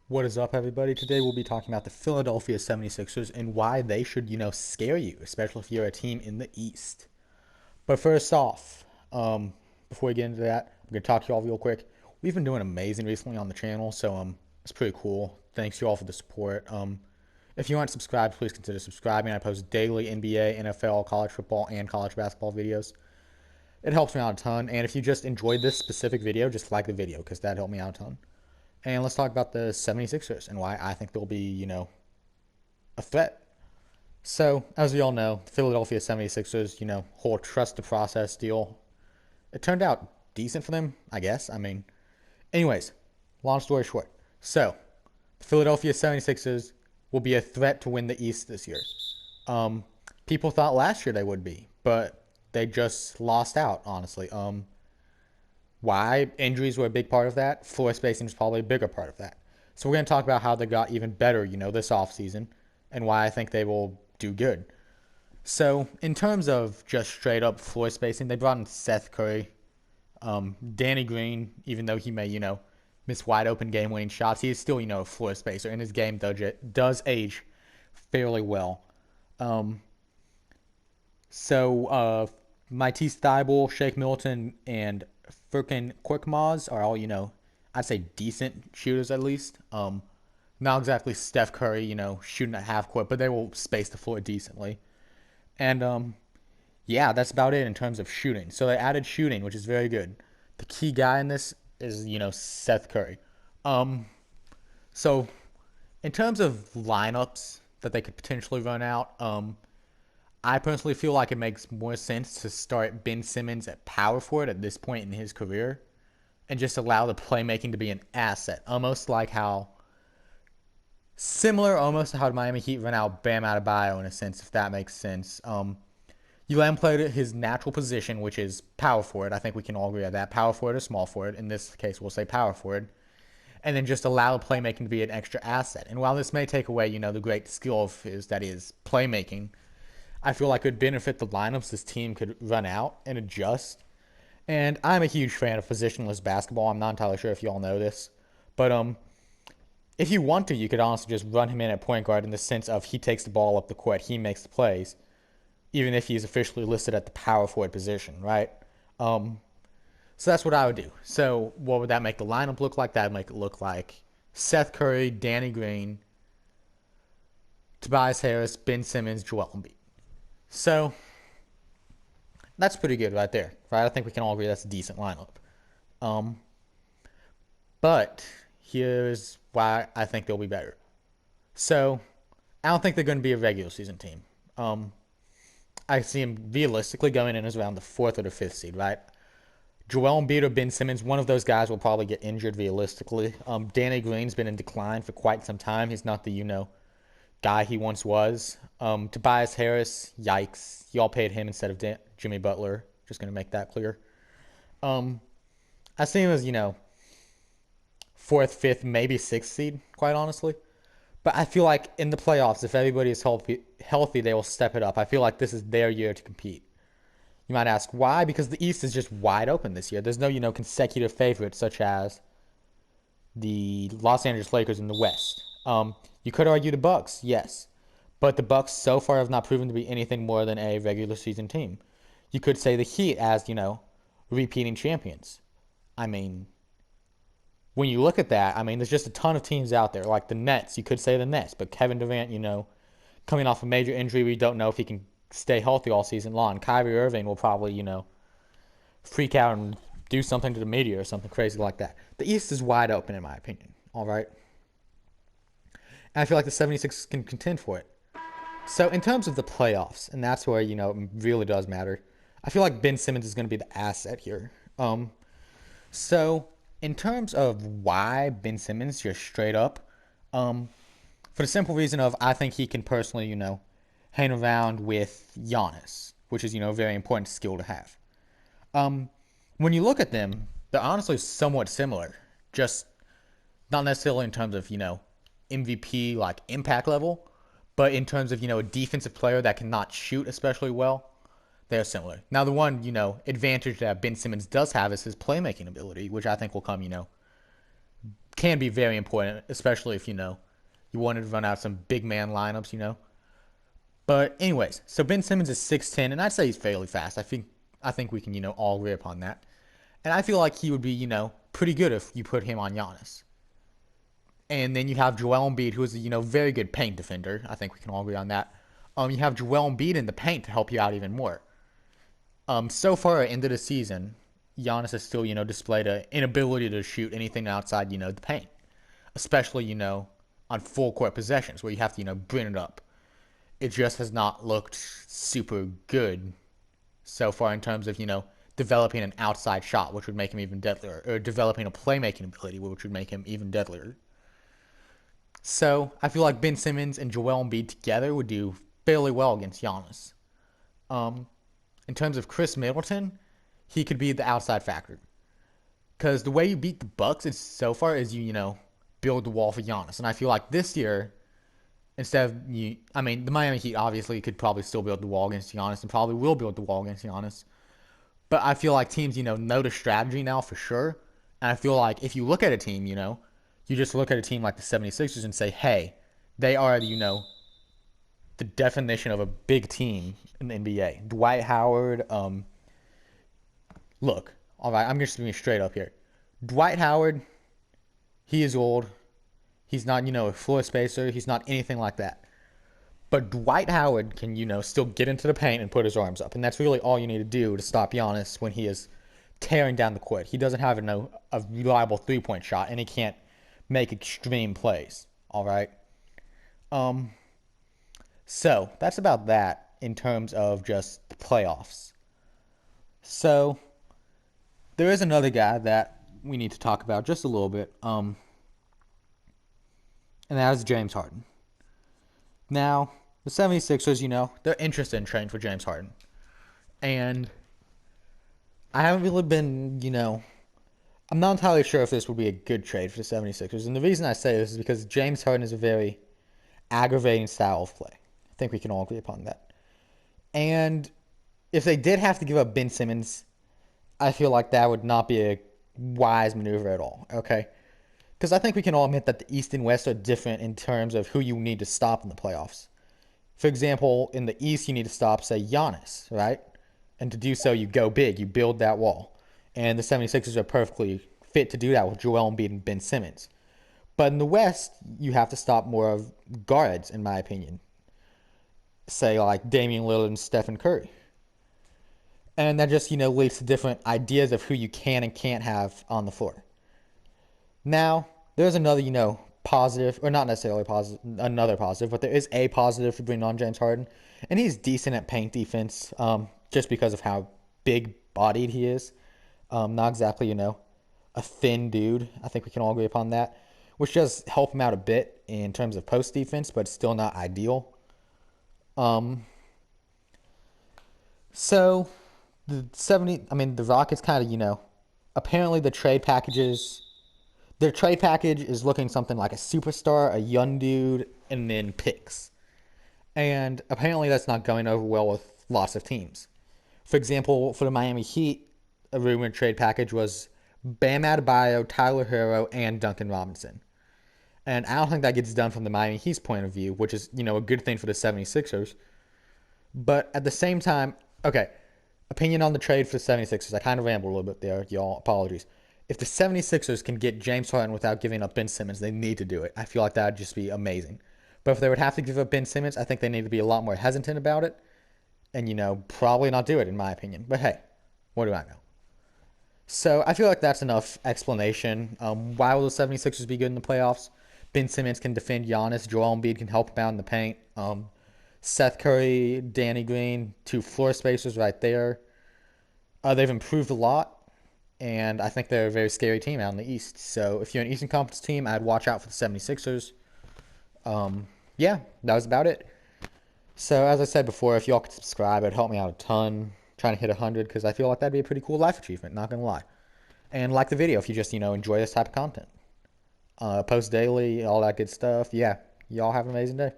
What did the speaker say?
What is up, everybody? Today we'll be talking about the Philadelphia 76ers and why they should, scare you, especially if you're a team in the East. But first off, before we get into that, I'm going to talk to you all real quick. We've been doing amazing recently on the channel, so it's pretty cool. Thanks you all for the support. If you aren't subscribed, please consider subscribing. I post daily NBA, NFL, college football, and college basketball videos. It helps me out a ton, and if you just enjoyed this specific video, just like the video, because that helped me out a ton. And let's talk about the 76ers and why I think they'll be, a threat. So, as we all know, the Philadelphia 76ers, whole trust the process deal. It turned out decent for them, I guess. Anyways, long story short. So, the Philadelphia 76ers will be a threat to win the East this year. Um, People thought last year they would be, but they just lost out, honestly. Why? Injuries were a big part of that. Floor spacing is probably a bigger part of that. So we're going to talk about how they got even better, this offseason and why I think they will do good. So in terms of just straight up floor spacing, they brought in Seth Curry, Danny Green, even though he may, miss wide open game winning shots, he is still, a floor spacer, and his game does age fairly well. Um, so Matisse Thybulle, Shake Milton, and Furkan Korkmaz are all, I'd say decent shooters at least. Not exactly Steph Curry, shooting at half court, but they will space the floor decently. And yeah, that's about it in terms of shooting. So they added shooting, which is very good. The key guy in this is, Seth Curry. Um, so in terms of lineups that they could potentially run out, I personally feel like it makes more sense to start Ben Simmons at power forward at this point in his career and just allow the playmaking to be an asset. Similar almost to how the Miami Heat run out Bam Adebayo in a sense, if that makes sense. You let him play his natural position, which is power forward. I think we can all agree on that. Power forward or small forward. In this case, we'll say power forward. And then just allow the playmaking to be an extra asset. And while this may take away, the great skill of his, that is playmaking, I feel like it would benefit the lineups this team could run out and adjust. And I'm a huge fan of positionless basketball. I'm not entirely sure if you all know this. But if you want to, you could honestly just run him in at point guard in the sense of he takes the ball up the court, he makes the plays, even if he's officially listed at the power forward position, right? Um, so that's what I would do. So what would that make the lineup look like? That would make it look like Seth Curry, Danny Green, Tobias Harris, Ben Simmons, Joel Embiid. So that's pretty good right there, right? I think we can all agree that's a decent lineup. Um, but here's why I think they'll be better. So I don't think they're going to be a regular season team. Um, I see them realistically going in as around the fourth or the fifth seed, right? Joel Embiid or Ben Simmons, one of those guys will probably get injured realistically. Danny Green's been in decline for quite some time. He's not the, guy he once was. Tobias Harris, yikes. Y'all paid him instead of Jimmy Butler. Just going to make that clear. Um, I see him as, fourth, fifth, maybe sixth seed, quite honestly. But I feel like in the playoffs, if everybody is healthy, they will step it up. I feel like this is their year to compete. You might ask why? Because the East is just wide open this year. There's no, consecutive favorites such as the Los Angeles Lakers in the West. You could argue the Bucks, yes, but the Bucks so far have not proven to be anything more than a regular season team. You could say the Heat as repeating champions. I mean, when you look at that, there's just a ton of teams out there like the Nets. You could say the Nets, but Kevin Durant, coming off a major injury, we don't know if he can stay healthy all season long. Kyrie Irving will probably, freak out and do something to the media or something crazy like that. The East is wide open, in my opinion. All right. And I feel like the 76 can contend for it. So in terms of the playoffs, and that's where, it really does matter, I feel like Ben Simmons is going to be the asset here. So in terms of why Ben Simmons, just straight up, for the simple reason of I think he can personally, hang around with Giannis, which is, a very important skill to have. When you look at them, they're honestly somewhat similar, just not necessarily in terms of, MVP like impact level, but in terms of, a defensive player that cannot shoot especially well, they're similar. Now, the one, advantage that Ben Simmons does have is his playmaking ability, which I think will come, can be very important, especially if, you wanted to run out some big man lineups. But anyways, so Ben Simmons is 6'10", and I'd say he's fairly fast. I think we can, all agree upon that. And I feel like he would be, pretty good if you put him on Giannis. And then you have Joel Embiid, who is a, very good paint defender. I think we can all agree on that. You have Joel Embiid in the paint to help you out even more. So far at the end of the season, Giannis has still, displayed an inability to shoot anything outside, the paint. Especially, on full court possessions where you have to, bring it up. It just has not looked super good so far in terms of, developing an outside shot, which would make him even deadlier, or developing a playmaking ability, which would make him even deadlier. So I feel like Ben Simmons and Joel Embiid together would do fairly well against Giannis. Um, in terms of Chris Middleton, he could be the outside factor. Because the way you beat the Bucks is so far is you build the wall for Giannis, and I feel like this year instead of the Miami Heat obviously could probably still build the wall against Giannis and probably will build the wall against Giannis. But I feel like teams know the strategy now for sure, and I feel like if you look at a team, you just look at a team like the 76ers and say, hey, they are the definition of a big team in the NBA. Dwight Howard, look, all right, I'm just being straight up here. Dwight Howard, he is old. He's not, a floor spacer. He's not anything like that. But Dwight Howard can, still get into the paint and put his arms up. And that's really all you need to do to stop Giannis when he is tearing down the court. He doesn't have a reliable three-point shot, and he can't make extreme plays. All right? So that's about that in terms of just the playoffs. So there is another guy that we need to talk about just a little bit. And that is James Harden. Now, the 76ers, they're interested in trading for James Harden. And I haven't really been, I'm not entirely sure if this would be a good trade for the 76ers. And the reason I say this is because James Harden is a very aggravating style of play. I think we can all agree upon that. And if they did have to give up Ben Simmons, I feel like that would not be a wise maneuver at all, okay? Because I think we can all admit that the East and West are different in terms of who you need to stop in the playoffs. For example, in the East, you need to stop, say, Giannis, right? And to do so, you go big. You build that wall. And the 76ers are perfectly fit to do that with Joel Embiid and Ben Simmons. But in the West, you have to stop more of guards, in my opinion. Say, like Damian Lillard and Stephen Curry. And that just, leads to different ideas of who you can and can't have on the floor. Now, there's another, positive, or not necessarily positive, another positive, but there is a positive for bringing on James Harden. And he's decent at paint defense, just because of how big-bodied he is. Not exactly, a thin dude. I think we can all agree upon that. Which does help him out a bit in terms of post defense, but still not ideal. So the Rockets kind of, apparently their trade package is looking something like a superstar, a young dude, and then picks. And apparently that's not going over well with lots of teams. For example, for the Miami Heat, a rumored trade package was Bam Adebayo, Tyler Hero, and Duncan Robinson. And I don't think that gets done from the Miami Heat's point of view, which is, a good thing for the 76ers. But at the same time, okay, opinion on the trade for the 76ers. I kind of rambled a little bit there, y'all. Apologies. If the 76ers can get James Harden without giving up Ben Simmons, they need to do it. I feel like that would just be amazing. But if they would have to give up Ben Simmons, I think they need to be a lot more hesitant about it. And, probably not do it, in my opinion. But hey, what do I know? So I feel like that's enough explanation. Why will the 76ers be good in the playoffs? Ben Simmons can defend Giannis. Joel Embiid can help him out in the paint. Seth Curry, Danny Green, two floor spacers right there. They've improved a lot, and I think they're a very scary team out in the East. So if you're an Eastern Conference team, I'd watch out for the 76ers. Yeah, that was about it. So as I said before, if y'all could subscribe, it'd help me out a ton. Trying to hit 100 because I feel like that'd be a pretty cool life achievement, not going to lie. And like the video if you just, enjoy this type of content. Post daily, all that good stuff. Yeah, y'all have an amazing day.